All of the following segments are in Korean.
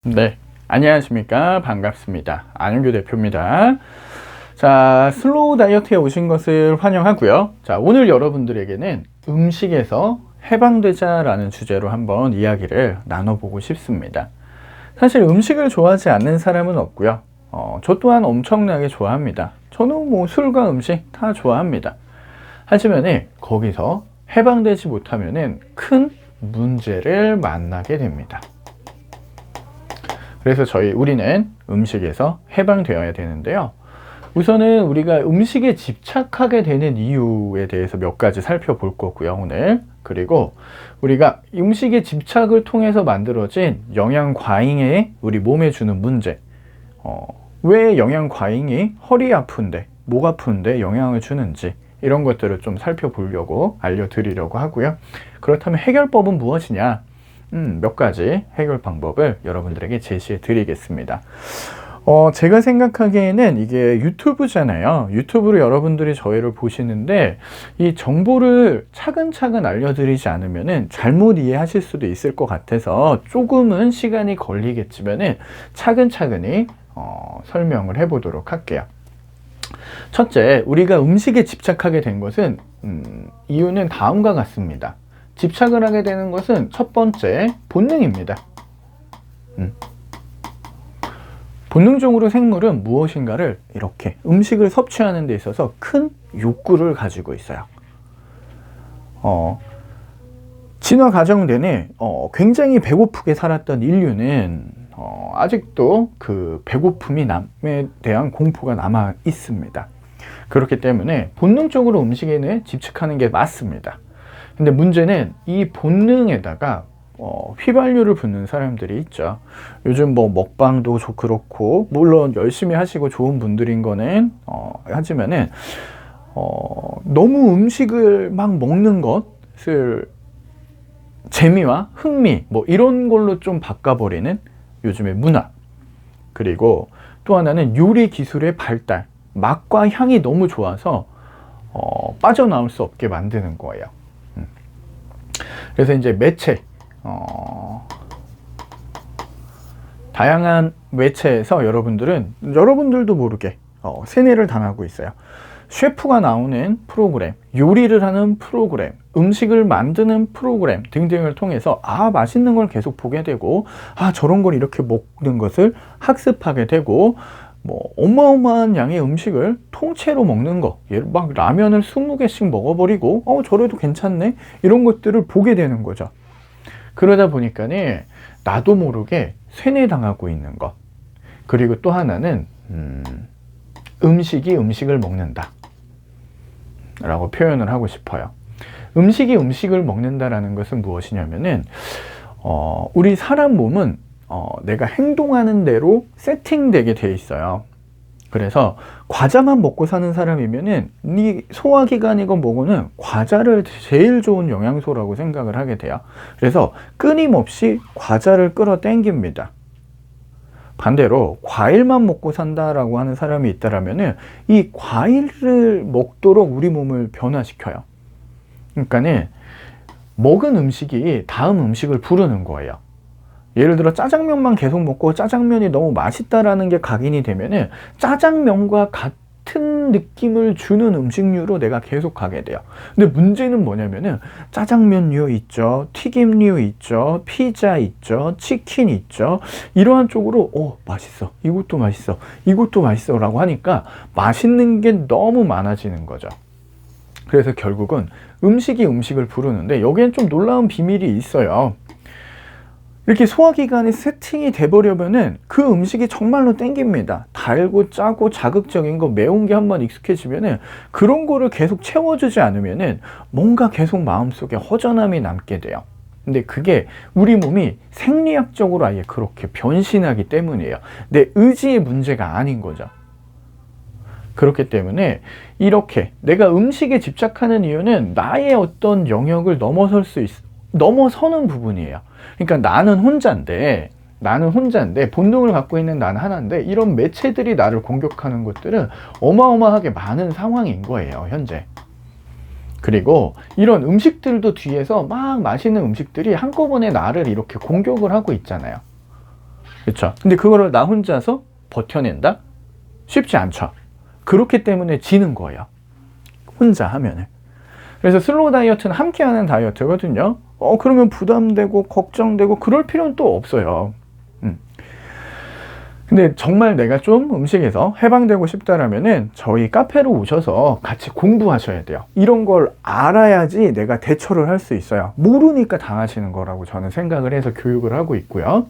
네, 안녕하십니까. 반갑습니다. 안윤규 대표입니다. 자, 슬로우 다이어트에 오신 것을 환영하고요. 자, 오늘 여러분들에게는 음식에서 해방되자라는 주제로 한번 이야기를 나눠보고 싶습니다. 사실 음식을 좋아하지 않는 사람은 없고요. 저 또한 엄청나게 좋아합니다. 저는 뭐 술과 음식 다 좋아합니다. 하지만 거기서 해방되지 못하면 큰 문제를 만나게 됩니다. 그래서 우리는 음식에서 해방되어야 되는데요. 우선은 우리가 음식에 집착하게 되는 이유에 대해서 몇 가지 살펴볼 거고요, 오늘. 그리고 우리가 음식에 집착을 통해서 만들어진 영양 과잉에 우리 몸에 주는 문제. 왜 영양 과잉이 허리 아픈데, 목 아픈데 영향을 주는지 이런 것들을 좀 살펴보려고 알려드리려고 하고요. 그렇다면 해결법은 무엇이냐? 몇 가지 해결 방법을 여러분들에게 제시해 드리겠습니다. 제가 생각하기에는 이게 유튜브잖아요. 유튜브로 여러분들이 저희를 보시는데 이 정보를 차근차근 알려드리지 않으면 잘못 이해하실 수도 있을 것 같아서 조금은 시간이 걸리겠지만 차근차근히 설명을 해보도록 할게요. 첫째, 우리가 음식에 집착하게 된 것은 이유는 다음과 같습니다. 집착을 하게 되는 것은 첫 번째, 본능입니다. 본능적으로 생물은 무엇인가를 이렇게 음식을 섭취하는 데 있어서 큰 욕구를 가지고 있어요. 진화 과정 내내 굉장히 배고프게 살았던 인류는 아직도 그 배고픔이 남에 대한 공포가 남아 있습니다. 그렇기 때문에 본능적으로 음식에는 집착하는 게 맞습니다. 근데 문제는 이 본능에다가 휘발유를 붓는 사람들이 있죠. 요즘 뭐 먹방도 그렇고 물론 열심히 하시고 좋은 분들인 거는 하지만은 너무 음식을 막 먹는 것을 재미와 흥미 뭐 이런 걸로 좀 바꿔버리는 요즘의 문화. 그리고 또 하나는 요리 기술의 발달, 맛과 향이 너무 좋아서 빠져나올 수 없게 만드는 거예요. 그래서 이제 매체, 다양한 매체에서 여러분들도 모르게 세뇌를 당하고 있어요. 셰프가 나오는 프로그램, 요리를 하는 프로그램, 음식을 만드는 프로그램 등등을 통해서 맛있는 걸 계속 보게 되고 저런 걸 이렇게 먹는 것을 학습하게 되고 뭐 어마어마한 양의 음식을 통째로 먹는 거, 막 라면을 20개씩 먹어버리고 저래도 괜찮네 이런 것들을 보게 되는 거죠. 그러다 보니까는 나도 모르게 세뇌당하고 있는 것. 그리고 또 하나는 음식이 음식을 먹는다 라고 표현을 하고 싶어요. 음식이 음식을 먹는다라는 것은 무엇이냐면은 우리 사람 몸은 내가 행동하는 대로 세팅되게 돼 있어요. 그래서 과자만 먹고 사는 사람이면은 네 소화기관이고 뭐고는 과자를 제일 좋은 영양소라고 생각을 하게 돼요. 그래서 끊임없이 과자를 끌어당깁니다. 반대로 과일만 먹고 산다라고 하는 사람이 있다라면은 이 과일을 먹도록 우리 몸을 변화시켜요. 그러니까는 먹은 음식이 다음 음식을 부르는 거예요. 예를 들어 짜장면만 계속 먹고 짜장면이 너무 맛있다라는 게 각인이 되면은 짜장면과 같은 느낌을 주는 음식류로 내가 계속 가게 돼요. 근데 문제는 뭐냐면은 짜장면류 있죠, 튀김류 있죠, 피자 있죠, 치킨 있죠. 이러한 쪽으로 맛있어, 이것도 맛있어, 이것도 맛있어 라고 하니까 맛있는 게 너무 많아지는 거죠. 그래서 결국은 음식이 음식을 부르는데 여기엔 좀 놀라운 비밀이 있어요. 이렇게 소화기관이 세팅이 돼버려면은 그 음식이 정말로 땡깁니다. 달고 짜고 자극적인 거, 매운 게 한번 익숙해지면은 그런 거를 계속 채워주지 않으면은 뭔가 계속 마음속에 허전함이 남게 돼요. 근데 그게 우리 몸이 생리학적으로 아예 그렇게 변신하기 때문이에요. 내 의지의 문제가 아닌 거죠. 그렇기 때문에 이렇게 내가 음식에 집착하는 이유는 나의 어떤 영역을 넘어서는 부분이에요. 그러니까 나는 혼자인데 본능을 갖고 있는 나는 하나인데 이런 매체들이 나를 공격하는 것들은 어마어마하게 많은 상황인 거예요, 현재. 그리고 이런 음식들도 뒤에서 막 맛있는 음식들이 한꺼번에 나를 이렇게 공격을 하고 있잖아요. 그렇죠. 근데 그거를 나 혼자서 버텨낸다? 쉽지 않죠. 그렇기 때문에 지는 거예요. 혼자 하면은. 그래서 슬로우 다이어트는 함께 하는 다이어트거든요. 그러면 부담되고 걱정되고 그럴 필요는 또 없어요. 근데 정말 내가 좀 음식에서 해방되고 싶다라면은 저희 카페로 오셔서 같이 공부하셔야 돼요. 이런 걸 알아야지 내가 대처를 할 수 있어요. 모르니까 당하시는 거라고 저는 생각을 해서 교육을 하고 있고요.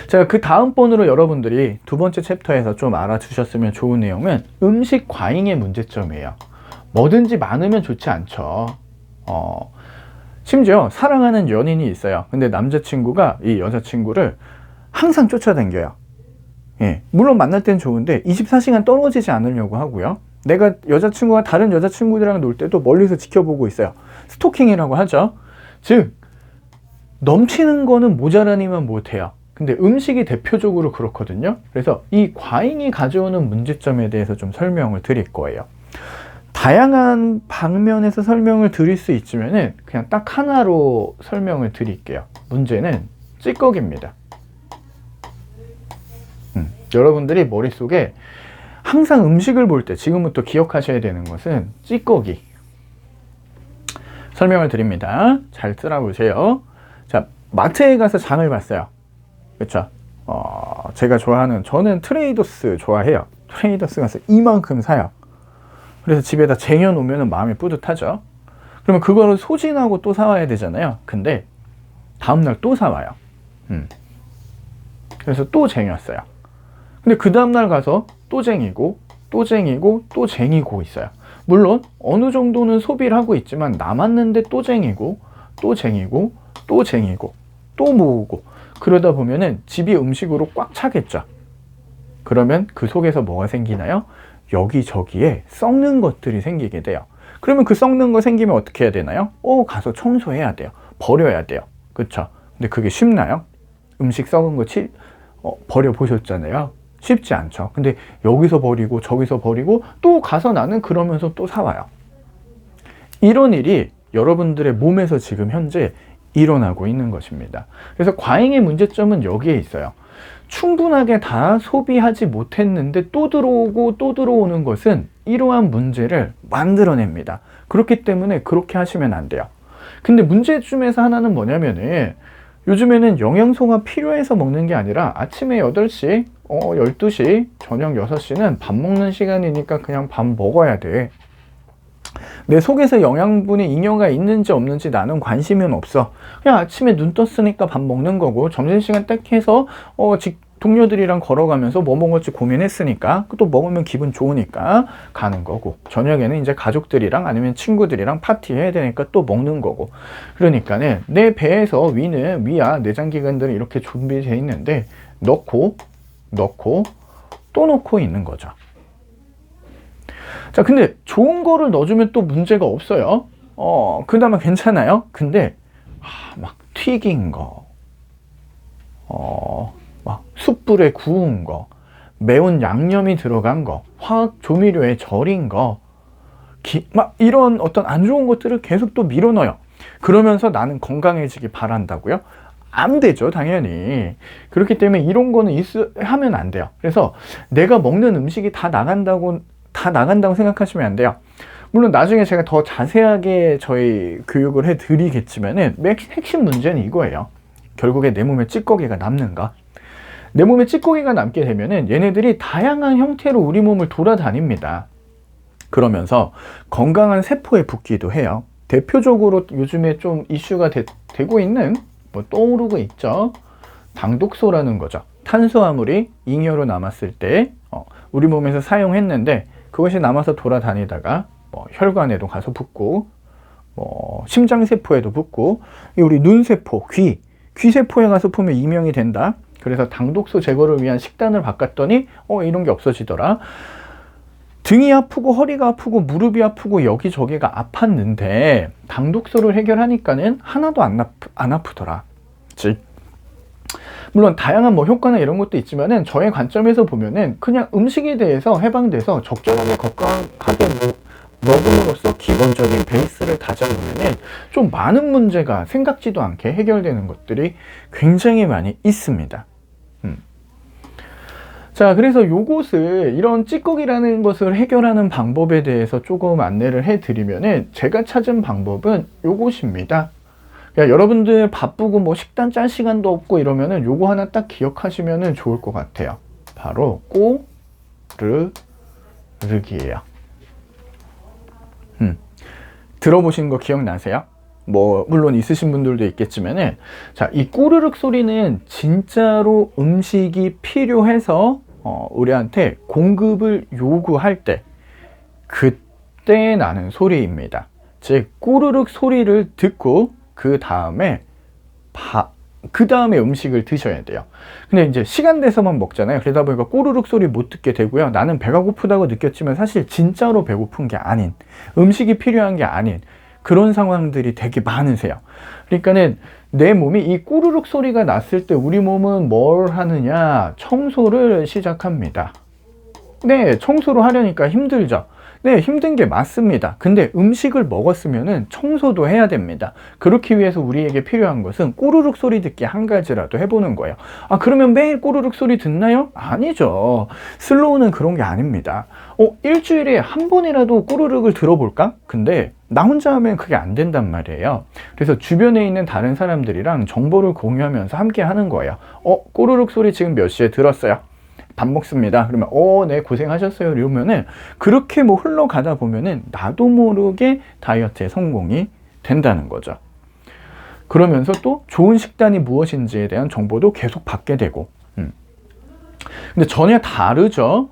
제가 그 다음번으로 여러분들이 두 번째 챕터에서 좀 알아두셨으면 좋은 내용은 음식 과잉의 문제점이에요. 뭐든지 많으면 좋지 않죠. 심지어 사랑하는 연인이 있어요. 근데 남자친구가 이 여자친구를 항상 쫓아다녀요. 예, 물론 만날 땐 좋은데 24시간 떨어지지 않으려고 하고요. 내가 여자친구가 다른 여자친구들이랑 놀 때도 멀리서 지켜보고 있어요. 스토킹이라고 하죠. 즉 넘치는 거는 모자라니만 못해요. 근데 음식이 대표적으로 그렇거든요. 그래서 이 과잉이 가져오는 문제점에 대해서 좀 설명을 드릴 거예요. 다양한 방면에서 설명을 드릴 수 있지만은 그냥 딱 하나로 설명을 드릴게요. 문제는 찌꺼기입니다. 여러분들이 머릿속에 항상 음식을 볼 때 지금부터 기억하셔야 되는 것은 찌꺼기. 설명을 드립니다. 잘 들어보세요. 자, 마트에 가서 장을 봤어요. 그렇죠? 제가 저는 트레이더스 좋아해요. 트레이더스 가서 이만큼 사요. 그래서 집에다 쟁여놓으면 마음이 뿌듯하죠. 그러면 그거를 소진하고 또 사와야 되잖아요. 근데 다음날 또 사와요. 그래서 또 쟁였어요. 근데 그 다음날 가서 또 쟁이고 또 쟁이고 또 쟁이고 있어요. 물론 어느 정도는 소비를 하고 있지만 남았는데 또 쟁이고 또 쟁이고 또 쟁이고 또 모으고 그러다 보면은 집이 음식으로 꽉 차겠죠. 그러면 그 속에서 뭐가 생기나요? 여기저기에 썩는 것들이 생기게 돼요. 그러면 그 썩는 거 생기면 어떻게 해야 되나요? 가서 청소해야 돼요. 버려야 돼요. 그쵸? 근데 그게 쉽나요? 음식 썩은 거 버려보셨잖아요. 쉽지 않죠. 근데 여기서 버리고 저기서 버리고 또 가서 나는 그러면서 또 사와요. 이런 일이 여러분들의 몸에서 지금 현재 일어나고 있는 것입니다. 그래서 과잉의 문제점은 여기에 있어요. 충분하게 다 소비하지 못했는데 또 들어오고 또 들어오는 것은 이러한 문제를 만들어냅니다. 그렇기 때문에 그렇게 하시면 안 돼요. 근데 문제 중에서 하나는 뭐냐면은 요즘에는 영양소가 필요해서 먹는 게 아니라 아침에 8시, 12시, 저녁 6시는 밥 먹는 시간이니까 그냥 밥 먹어야 돼. 내 속에서 영양분이 잉여가 있는지 없는지 나는 관심은 없어. 그냥 아침에 눈 떴으니까 밥 먹는 거고 점심시간 딱 해서 동료들이랑 걸어가면서 뭐 먹을지 고민했으니까 또 먹으면 기분 좋으니까 가는 거고 저녁에는 이제 가족들이랑 아니면 친구들이랑 파티해야 되니까 또 먹는 거고 그러니까는 내 배에서 위는 위야 내장기관들이 이렇게 준비되어 있는데 넣고 또 넣고 있는 거죠. 자, 근데 좋은 거를 넣어주면 또 문제가 없어요. 그나마 괜찮아요. 근데 막 튀긴 거 막 숯불에 구운 거, 매운 양념이 들어간 거, 화학 조미료에 절인 거, 막 이런 어떤 안 좋은 것들을 계속 또 밀어넣어요. 그러면서 나는 건강해지기 바란다고요? 안 되죠, 당연히. 그렇기 때문에 이런 거는 하면 안 돼요. 그래서 내가 먹는 음식이 다 나간다고 생각하시면 안 돼요. 물론 나중에 제가 더 자세하게 저희 교육을 해드리겠지만은 핵심 문제는 이거예요. 결국에 내 몸에 찌꺼기가 남는가? 내 몸에 찌꺼기가 남게 되면은 얘네들이 다양한 형태로 우리 몸을 돌아다닙니다. 그러면서 건강한 세포에 붙기도 해요. 대표적으로 요즘에 좀 이슈가 되고 있는 떠오르고 있죠. 당독소라는 거죠. 탄수화물이 잉여로 남았을 때 우리 몸에서 사용했는데 그것이 남아서 돌아다니다가 혈관에도 가서 붙고 심장세포에도 붙고 우리 눈세포, 귀세포에 가서 보면 이명이 된다. 그래서 당독소 제거를 위한 식단을 바꿨더니 이런 게 없어지더라. 등이 아프고 허리가 아프고 무릎이 아프고 여기저기가 아팠는데 당독소를 해결하니까는 하나도 안 아프더라. 즉 물론 다양한 효과나 이런 것도 있지만은 저의 관점에서 보면은 그냥 음식에 대해서 해방돼서 적절하게 건강하게 먹음으로써 기본적인 베이스를 다져놓으면 좀 많은 문제가 생각지도 않게 해결되는 것들이 굉장히 많이 있습니다. 자, 그래서 요것을, 이런 찌꺼기라는 것을 해결하는 방법에 대해서 조금 안내를 해드리면은, 제가 찾은 방법은 요것입니다. 그러니까 여러분들 바쁘고 뭐 식단 짤 시간도 없고 이러면은 요거 하나 딱 기억하시면은 좋을 것 같아요. 바로 꼬르륵이에요. 들어보신 거 기억나세요? 뭐 물론 있으신 분들도 있겠지만은, 자, 이 꼬르륵 소리는 진짜로 음식이 필요해서 우리한테 공급을 요구할 때, 그때 나는 소리입니다. 즉 꼬르륵 소리를 듣고 그 다음에 음식을 드셔야 돼요. 근데 이제 시간 돼서만 먹잖아요. 그러다 보니까 꼬르륵 소리 못 듣게 되고요. 나는 배가 고프다고 느꼈지만 사실 진짜로 배고픈 게 아닌, 음식이 필요한 게 아닌 그런 상황들이 되게 많으세요. 그러니까는 내 몸이 이 꼬르륵 소리가 났을 때 우리 몸은 뭘 하느냐? 청소를 시작합니다. 네, 청소를 하려니까 힘들죠. 네, 힘든 게 맞습니다. 근데 음식을 먹었으면은 청소도 해야 됩니다. 그렇기 위해서 우리에게 필요한 것은 꼬르륵 소리 듣기 한 가지라도 해보는 거예요. 아, 그러면 매일 꼬르륵 소리 듣나요? 아니죠. 슬로우는 그런 게 아닙니다. 일주일에 한 번이라도 꼬르륵을 들어볼까? 근데 나 혼자 하면 그게 안 된단 말이에요. 그래서 주변에 있는 다른 사람들이랑 정보를 공유하면서 함께 하는 거예요. 꼬르륵 소리 지금 몇 시에 들었어요? 밥 먹습니다. 그러면 네, 고생하셨어요. 이러면은 그렇게 뭐 흘러가다 보면은 나도 모르게 다이어트에 성공이 된다는 거죠. 그러면서 또 좋은 식단이 무엇인지에 대한 정보도 계속 받게 되고. 근데 전혀 다르죠.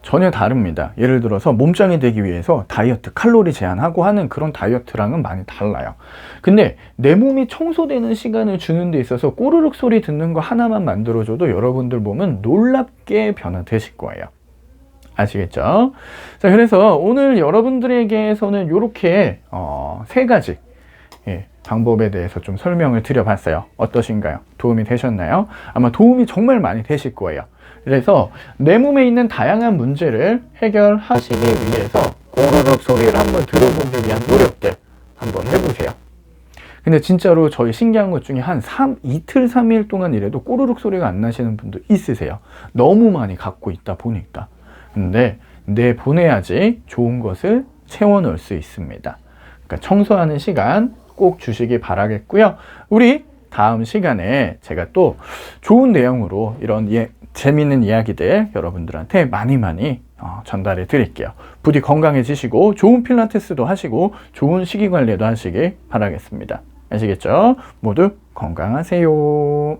전혀 다릅니다. 예를 들어서 몸짱이 되기 위해서 다이어트, 칼로리 제한하고 하는 그런 다이어트랑은 많이 달라요. 근데 내 몸이 청소되는 시간을 주는 데 있어서 꼬르륵 소리 듣는 거 하나만 만들어줘도 여러분들 몸은 놀랍게 변화되실 거예요. 아시겠죠? 자, 그래서 오늘 여러분들에게서는 이렇게 세 가지 방법에 대해서 좀 설명을 드려봤어요. 어떠신가요? 도움이 되셨나요? 아마 도움이 정말 많이 되실 거예요. 그래서 내 몸에 있는 다양한 문제를 해결하시기 위해서 꼬르륵 소리를 한번 들어보기 위한 노력들 한번 해보세요. 근데 진짜로 저희 신기한 것 중에 한 이틀, 3일 동안 이래도 꼬르륵 소리가 안 나시는 분도 있으세요. 너무 많이 갖고 있다 보니까. 근데 내보내야지 좋은 것을 채워넣을 수 있습니다. 그러니까 청소하는 시간 꼭 주시기 바라겠고요. 우리 다음 시간에 제가 또 좋은 내용으로 이런 재미있는 이야기들 여러분들한테 많이 전달해 드릴게요. 부디 건강해지시고 좋은 필라테스도 하시고 좋은 식이관리도 하시길 바라겠습니다. 아시겠죠? 모두 건강하세요.